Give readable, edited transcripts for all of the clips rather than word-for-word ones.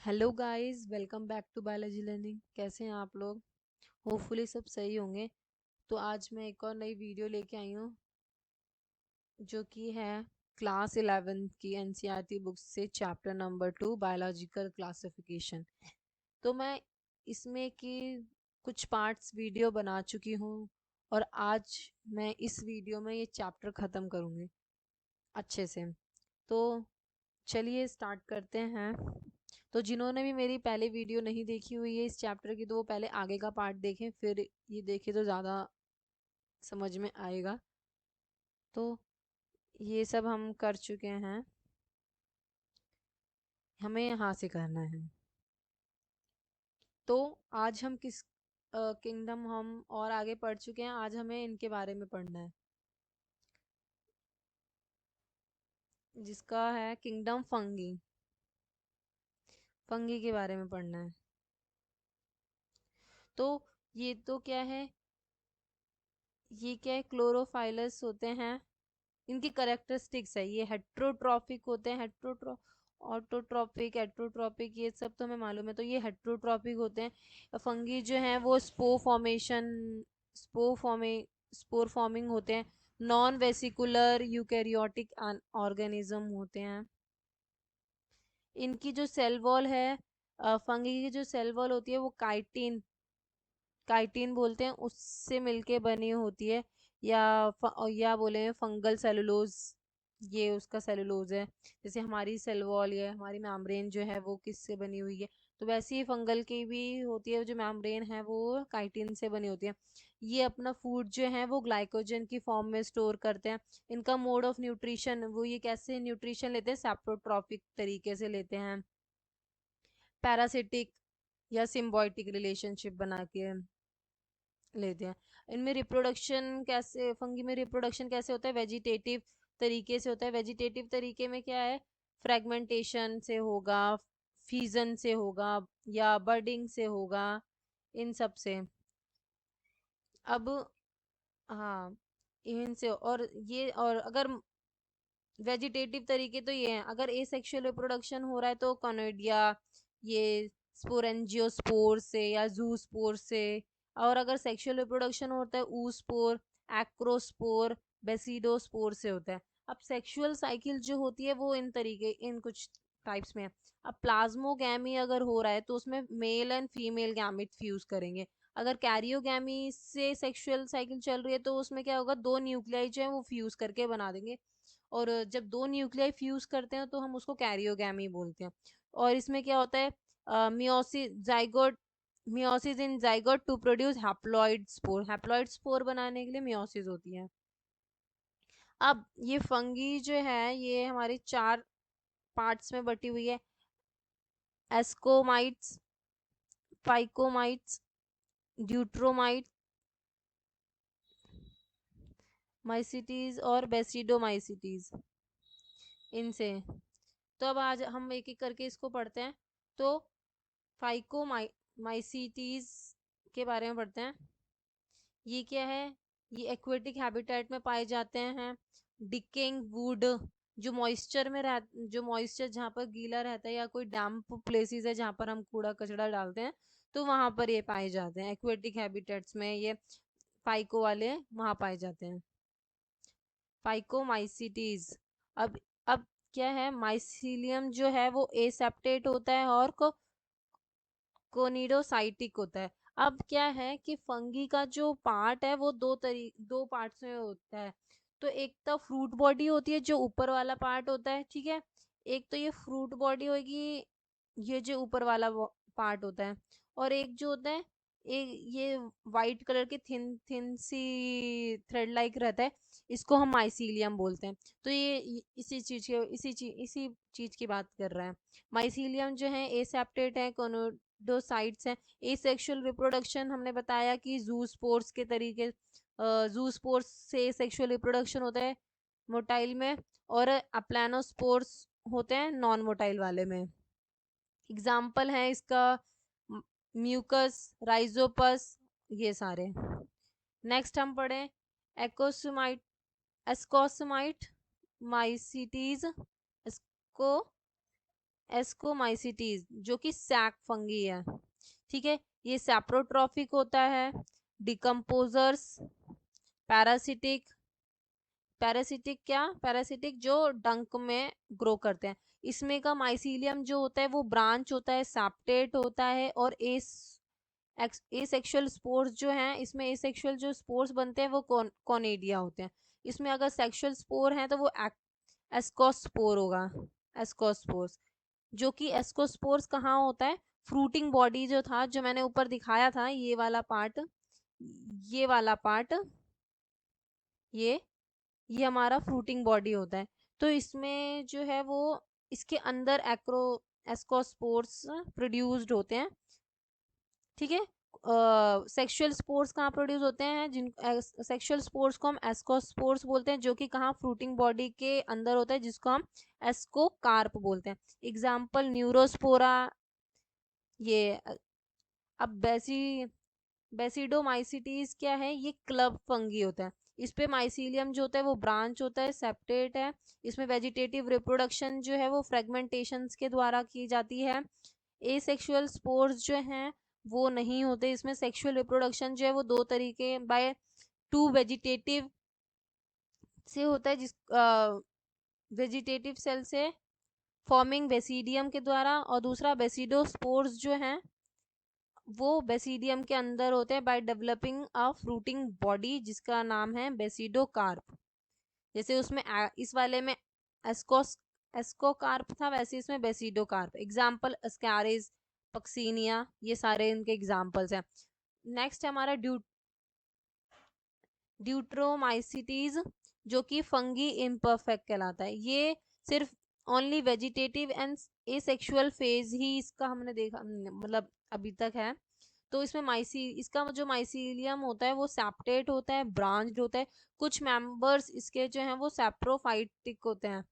Hello guys, welcome back to biology learning. कैसे हैं आप लोग? होपफुली सब सही होंगे। तो आज मैं एक और नई वीडियो लेके आई हूँ जो कि है क्लास 11 की एनसीईआरटी बुक से चैप्टर नंबर 2 बायोलॉजिकल क्लासिफिकेशन। तो मैं इसमें की कुछ पार्ट्स वीडियो बना चुकी हूँ और आज मैं इस वीडियो में ये चैप्टर ख़त्म करूँगी अच्छे से। तो चलिए स्टार्ट करते हैं। तो जिन्होंने भी मेरी पहले वीडियो नहीं देखी हुई है इस चैप्टर की, तो वो पहले आगे का पार्ट देखें, फिर ये देखें तो ज़्यादा समझ में आएगा। तो ये सब हम कर चुके हैं, हमें यहाँ से करना है। तो आज हम किस किंगडम हम और आगे पढ़ चुके हैं, आज हमें इनके बारे में पढ़ना है जिसका है किंगडम फंगी। फंगी के बारे में पढ़ना है। तो ये तो क्या है, ये क्या है, क्लोरोफाइलस होते हैं। इनकी करेक्टरिस्टिक्स है, ये हेट्रोट्रॉफिक होते हैं। ऑटोट्रॉपिक, हेट्रोट्रॉपिक, ये सब तो हमें मालूम है। तो ये हेट्रोट्रॉपिक होते हैं। फंगी जो है वो स्पोर फॉर्मिंग स्पोर फॉर्मिंग होते हैं। नॉन वेसिकुलर यूकैरियोटिक ऑर्गेनिज्म होते हैं। इनकी जो सेल वॉल है, फंगी की जो सेल वॉल होती है वो काइटिन काइटिन बोलते हैं, उससे मिलके बनी होती है। या बोले फंगल सेलुलोज, ये उसका सेलुलोज है। जैसे हमारी सेल वॉल या हमारी मेम्ब्रेन जो है वो किससे बनी हुई है, तो वैसे ही फंगल की भी होती है। जो मेम्ब्रेन है वो काइटिन से बनी होती है। ये अपना फूड जो है वो ग्लाइकोजन की फॉर्म में स्टोर करते हैं। इनका मोड ऑफ न्यूट्रिशन, वो ये कैसे न्यूट्रिशन लेते हैं, सैप्रोट्रॉपिक तरीके से लेते हैं। पैरासिटिक या सिम्बायोटिक रिलेशनशिप बना के लेते हैं। इनमें रिप्रोडक्शन कैसे, फंगी में रिप्रोडक्शन कैसे होता है, वेजिटेटिव तरीके से होता है। वेजिटेटिव तरीके में क्या है, फ्रेगमेंटेशन से होगा, फीजन से होगा, या बर्डिंग से होगा, इन सब से। अब हाँ, इनसे। और ये, और अगर वेजिटेटिव तरीके तो ये हैं, अगर एसेक्सुअल रिप्रोडक्शन हो रहा है तो कॉनोइडिया, ये स्पोरेंजियोस्पोर से या जूस्पोर से। और अगर सेक्सुअल रिप्रोडक्शन होता है ऊस्पोर, एक्रोस्पोर, बेसिडोस्पोर से होता है। अब सेक्सुअल साइकिल जो होती है वो इन कुछ टाइप्स में है। अब प्लाज्मोगैमी अगर हो रहा है तो उसमें male and female gamete fuse करेंगे। अगर कैरियोगैमी से सेक्सुअल साइकिल चल रही है तो उसमें क्या होगा, दो न्यूक्लियाई जो है वो फ्यूज करके बना देंगे। और जब दो न्यूक्लियाई फ्यूज करते हैं तो हम उसको कैरियोगैमी बोलते हैं। और इसमें क्या होता है, meiosis in zygote to produce haploid spore. Haploid spore बनाने के लिए मियोसिस होती है। अब ये फंगी जो है ये हमारी चार पार्ट्स में बटी हुई है। एस्कोमाइट्स, फाइकोमाइट्स, ड्यूट्रोमाइट, माइसिटीज और बेसिडोमाइसिटीज, इनसे। तो अब आज हम एक एक करके इसको पढ़ते हैं। तो फाइकोमाइसीटीज के बारे में पढ़ते हैं। ये क्या है, ये एक्वेटिक हैबिटेट में पाए जाते हैं। डिकेइंग वुड, जो मॉइस्चर जहाँ पर गीला रहता है या कोई डैम्प प्लेसेस है जहाँ पर हम कूड़ा कचड़ा डालते हैं, तो वहां पर ये पाए जाते हैं। एक्वेटिक हैबिटेट्स में ये फाइको वाले वहां पाए जाते हैं, फाइकोमाइसीटीज। अब क्या है, माइसीलियम जो है वो एसेप्टेट होता है और कोनिडोसाइटिक होता है। अब क्या है कि फंगी का जो पार्ट है वो दो पार्ट्स में होता है। तो एक तो फ्रूट बॉडी होती है जो ऊपर वाला पार्ट होता है, ठीक है। एक तो ये फ्रूट बॉडी होगी, ये जो ऊपर वाला पार्ट होता है। और एक जो होता है, एक ये वाइट कलर की थिन थिन सी थ्रेड लाइक रहता है, इसको हम माइसीलियम बोलते हैं। तो ये इसी चीज की बात कर रहा है। माइसीलियम जो है एसेप्टेट है, दो साइट्स हैं। एसेक्सुअल रिप्रोडक्शन हमने बताया कि जूस्पोर्स के तरीके, जूस्पोर्स से सेक्सुअल रिप्रोडक्शन होता है मोटाइल में, और अप्लानोस्पोर्स होते हैं नॉन मोटाइल वाले में। एग्जाम्पल है इसका म्यूकस, राइजोपस, ये सारे। नेक्स्ट हम पढ़े एकोसुमाइट, एस्कोसमाइट, माइसिटीज, एस्को एस्कोमाइसिटीज जो कि सैक फंगी है, ठीक है। ये सैप्रोट्रॉफिक होता है, डिकम्पोजर्स, पैरासिटिक, पैरासिटिक क्या, पैरासिटिक जो डंक में ग्रो करते हैं। इसमें का माइसीलियम जो होता है वो ब्रांच होता है, सैप्टेट होता है, और एसेक्सुअल स्पोर्स जो हैं, इसमें एसेक्सुअल जो स्पोर्स बनते हैं वो कॉनेडिया होते हैं। इसमें अगर सेक्सुअल स्पोर हैं तो वो एस्कोस्पोर होगा, एस्कोस्पोर्स। जो कि एस्कोस्पोर्स कहाँ होता है, फ्रूटिंग बॉडी जो था, जो मैंने ऊपर दिखाया था, ये वाला पार्ट, ये वाला पार्ट, ये ये हमारा फ्रूटिंग बॉडी होता है। तो इसमें जो है वो, इसके अंदर एस्कोस्पोर्स प्रोड्यूस्ड होते हैं, ठीक है। सेक्सुअल स्पोर्स कहाँ प्रोड्यूस होते हैं, जिन सेक्सुअल स्पोर्स को हम एस्कोस्पोर्स बोलते हैं, जो कि कहाँ, फ्रूटिंग बॉडी के अंदर होता है, जिसको हम एस्कोकार्प बोलते हैं। एग्जाम्पल न्यूरोस्पोरा, ये अब बेसिडोमाइसिटीज क्या है, ये क्लब फंगी होता है। इस पे माइसीलियम जो होता है वो ब्रांच होता है, सेप्टेट है। इसमें वेजिटेटिव रिप्रोडक्शन जो है वो फ्रेगमेंटेशंस के द्वारा की जाती है। एसेक्सुअल स्पोर्स जो हैं वो नहीं होते इसमें। सेक्सुअल रिप्रोडक्शन जो है वो दो तरीके, बाय टू वेजिटेटिव से होता है, जिस वेजिटेटिव सेल से फॉर्मिंग बेसिडियम के द्वारा, और दूसरा बेसिडोस्पोर्स जो हैं वो बेसिडियम के अंदर होते हैं by developing a fruiting body जिसका नाम है बेसिडोकार्प। जैसे उसमें इस वाले में एस्कोस एस्कोकार्प था, वैसे इसमें बेसिडोकार्प। एग्जाम्पल अस्कैरिस, पक्सीनिया, ये सारे इनके एग्जाम्पल्स हैं। नेक्स्ट है हमारा ड्यूट्रोमाइसिटीज, जो कि फंगी इम्परफेक्ट कहलाता है। ये सिर्फ only vegetative and asexual phase ही इसका हमने देखा, मतलब अभी तक है। तो इसमें इसका जो माइसीलियम होता है वो सैप्टेट होता है, ब्रांच्ड होता है। कुछ मेंबर्स इसके जो हैं वो सैप्रोफाइटिक होते हैं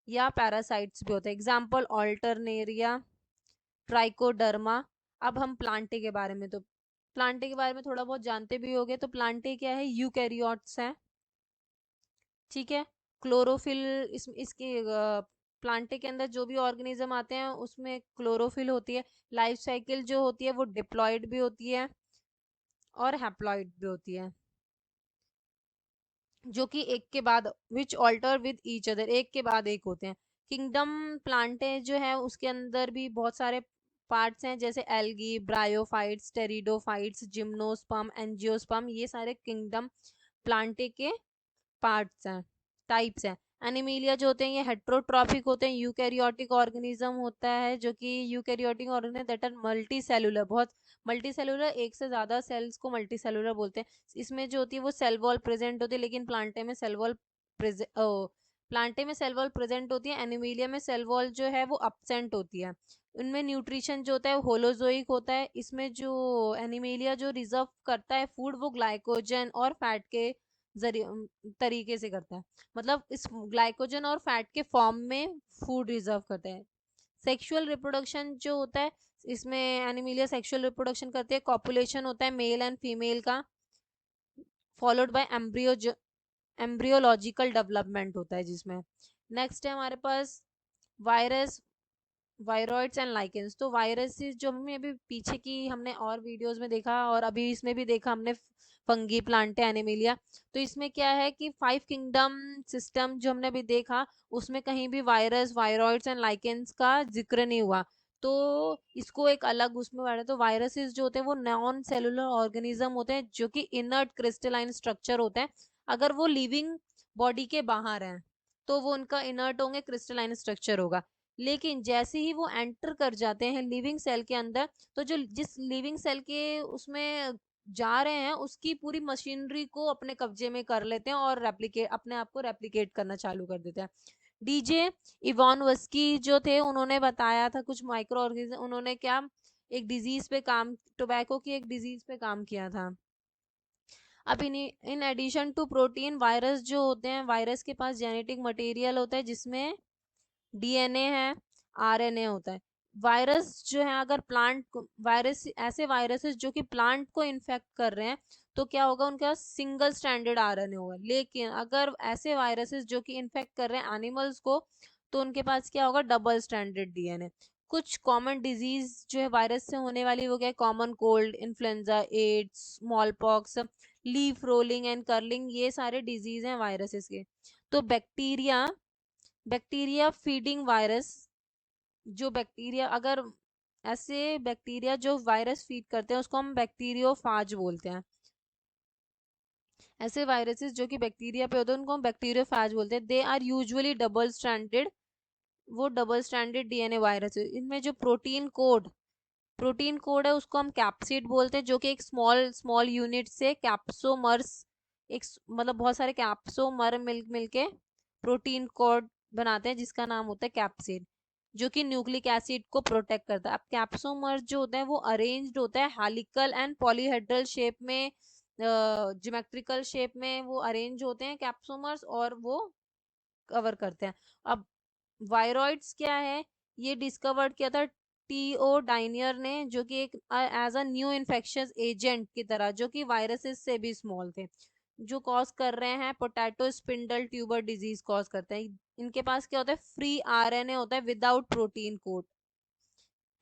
या पैरासाइट्स भी होते हैं। Example Alternaria, trichoderma. अब हम प्लांटे के बारे में, तो प्लांटे के बारे में थोड़ा बहुत जानते भी होंगे। तो प्लांटे क्या है, यूकैरियोट्स है, ठीक है। क्लोरोफिल, इसके प्लांटे के अंदर जो भी ऑर्गेनिज्म आते हैं उसमें क्लोरोफिल होती है। लाइफ साइकिल जो होती है वो डिप्लॉयड भी होती है और हैप्लॉयड भी होती है, जो कि एक के बाद विच ऑल्टर विद ईच अदर, एक के बाद एक होते हैं। किंगडम प्लांटे जो है उसके अंदर भी बहुत सारे पार्ट्स हैं, जैसे algae, bryophytes, pteridophytes, gymnosperm, angiosperm, ये सारे किंगडम प्लांटे के पार्ट्स हैं, टाइप्स हैं। एनिमीलिया जो होते हैं ये हेट्रोट्रॉफिक होते हैं, यूकैरियोटिक ऑर्गेनिज्म होता है, जो कि eukaryotic organism that are multi cellular, बहुत मल्टी सेलुलर, एक से ज्यादा सेल्स को मल्टी सेलुलर बोलते हैं। इसमें जो होती है वो सेल वॉल प्रेजेंट होती है, लेकिन प्लांटे में सेल वॉल प्रेजेंट होती है। एनिमीलिया में सेल वॉल जो है वो absent होती है। उनमें न्यूट्रिशन जो होता है होलोजोइक होता है। इसमें जो एनिमीलिया जो रिजर्व करता है फूड, वो ग्लाइकोजन और फैट के जरिए तरीके से करता है, मतलब इस ग्लाइकोजन और फैट के फॉर्म में फूड रिजर्व करता है। सेक्सुअल रिप्रोडक्शन जो होता है, इसमें एनिमीलिया सेक्सुअल रिप्रोडक्शन करते हैं। कॉपुलेशन होता है मेल एंड फीमेल का, फॉलोड बाय एम्ब्रियोलॉजिकल डेवलपमेंट होता है जिसमें। नेक्स्ट है हमारे पास वायरस, वायरॉइड्स एंड लाइकेंस। तो वायरसेस जो हमने अभी पीछे की हमने और वीडियोस में देखा, और अभी इसमें भी देखा हमने, फंगी, प्लांटे, एनिमिलिया। तो इसमें क्या है कि 5 किंगडम सिस्टम जो हमने अभी देखा, उसमें कहीं भी वायरस, वायरॉइड्स एंड लाइकेंस का जिक्र नहीं हुआ। तो इसको एक अलग उसमें वाला, तो वायरसेस जो होते हैं वो नॉन सेलुलर ऑर्गेनिज्म होते हैं, जो कि इनर्ट क्रिस्टलाइन स्ट्रक्चर होते हैं। अगर वो लिविंग बॉडी के बाहर हैं तो वो उनका इनर्ट होंगे, क्रिस्टलाइन स्ट्रक्चर होगा। लेकिन जैसे ही वो एंटर कर जाते हैं लिविंग सेल के अंदर, तो जो जिस लिविंग सेल के उसमें जा रहे हैं उसकी पूरी मशीनरी को अपने कब्जे में कर लेते हैं और रेप्लिकेट, अपने आप को रेप्लिकेट करना चालू कर देते हैं। डीजे इवानोव्स्की जो थे, उन्होंने बताया था कुछ माइक्रो ऑर्गेनिज्म, उन्होंने क्या, एक डिजीज पे काम, टोबैको की एक डिजीज पे काम किया था। अब in addition to protein, virus जो होते हैं, वायरस के पास जेनेटिक मटेरियल होता है जिसमें डीएनए है, आरएनए होता है। वायरस जो है, अगर वायरस, ऐसे वायरसेस जो कि प्लांट को इन्फेक्ट कर रहे हैं, तो क्या होगा, उनके पास सिंगल स्ट्रैंडेड आरएनए होगा। लेकिन अगर ऐसे वायरसेस जो कि इन्फेक्ट कर रहे हैं एनिमल्स को, तो उनके पास क्या होगा, डबल स्ट्रैंडेड डीएनए। कुछ कॉमन डिजीज जो है वायरस से होने वाली, वो क्या है, common cold, influenza, AIDS, small pox, leaf rolling and curling, ये सारे डिजीज हैं वायरसेस के। तो बैक्टीरिया, बैक्टीरिया फीडिंग वायरस, जो बैक्टीरिया अगर ऐसे बैक्टीरिया जो वायरस फीड करते हैं उसको हम बैक्टीरियोफाज बोलते हैं। ऐसे वायरसेस जो कि बैक्टीरिया पे होते हैं उनको हम बैक्टीरियोफाज बोलते हैं। They are usually double stranded, वो डबल स्ट्रैंडेड डीएनए वायरस है। इनमें जो प्रोटीन कोड है उसको हम कैप्सिड बोलते हैं, जो कि एक स्मॉल स्मॉल यूनिट से कैप्सोमर्स, मतलब बहुत सारे कैप्सोमर मिल के प्रोटीन कोड बनाते हैं जिसका नाम होता है कैप्सिड, जो कि न्यूक्लिक एसिड को प्रोटेक्ट करता है। अब कैप्सोमर जो होता है वो अरेंज्ड होता है हेलिकल एंड पॉलीहेड्रल शेप में, ज्योमेट्रिकल शेप में वो अरेंज होते हैं कैप्सोमर्स, और वो कवर करते हैं। अब वायरॉइड्स क्या है, ये डिस्कवर्ड किया था टीओ डाइनियर ने, जो कि एक as a new infectious agent की तरह, जो कि वायरसेस से भी स्मॉल थे, जो कॉज कर रहे हैं potato spindle tuber disease cause करते हैं। इनके पास क्या होता है, फ्री आरएनए होता है without protein code,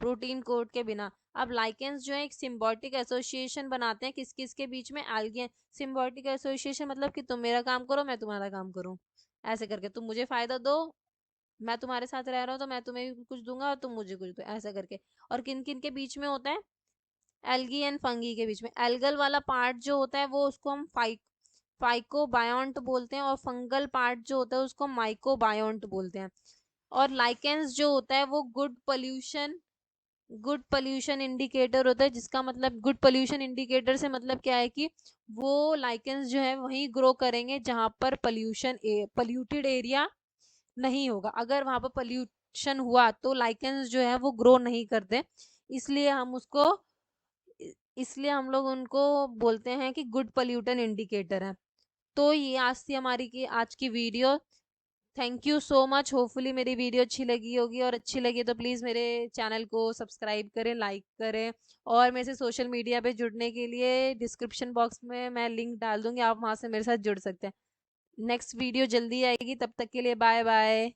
protein code के बिना। अब लाइकेंस जो है एक सिम्बायोटिक एसोसिएशन बनाते हैं किस किस के बीच में, एल्गी। सिम्बायोटिक एसोसिएशन मतलब कि तुम मेरा काम करो मैं तुम्हारा काम करूं, ऐसे करके तुम मुझे फायदा दो, मैं तुम्हारे साथ रह रहा हूँ तो मैं तुम्हें भी कुछ दूंगा और तुम मुझे कुछ दो, ऐसा करके। और किन किन के बीच में होता है, एल्गी एंड फंगी के बीच में। एल्गल वाला पार्ट जो होता है वो उसको हम फाइकोबायोंट बोलते हैं, और फंगल पार्ट जो होता है उसको माइकोबायोंट बोलते हैं। और लाइकेंस जो होता है वो गुड पोल्यूशन इंडिकेटर होता है, जिसका मतलब गुड पोल्यूशन इंडिकेटर से मतलब क्या है कि वो लाइकेंस जो है वहीं ग्रो करेंगे जहां पर पल्यूटेड एरिया नहीं होगा। अगर वहां पर पॉल्यूशन हुआ तो लाइकेंस जो है वो ग्रो नहीं करते, इसलिए हम उसको इसलिए हम लोग उनको बोलते हैं कि गुड पोल्यूटन इंडिकेटर है। तो ये आज थी हमारी की आज की video. Thank you so much, hopefully मेरी वीडियो अच्छी लगी होगी, और अच्छी लगी तो प्लीज़ मेरे चैनल को सब्सक्राइब करें, लाइक करें। और मेरे से सोशल मीडिया पे जुड़ने के लिए डिस्क्रिप्शन बॉक्स में मैं लिंक डाल दूंगी, आप वहां से मेरे साथ जुड़ सकते हैं। नेक्स्ट वीडियो जल्दी आएगी, तब तक के लिए बाय बाय।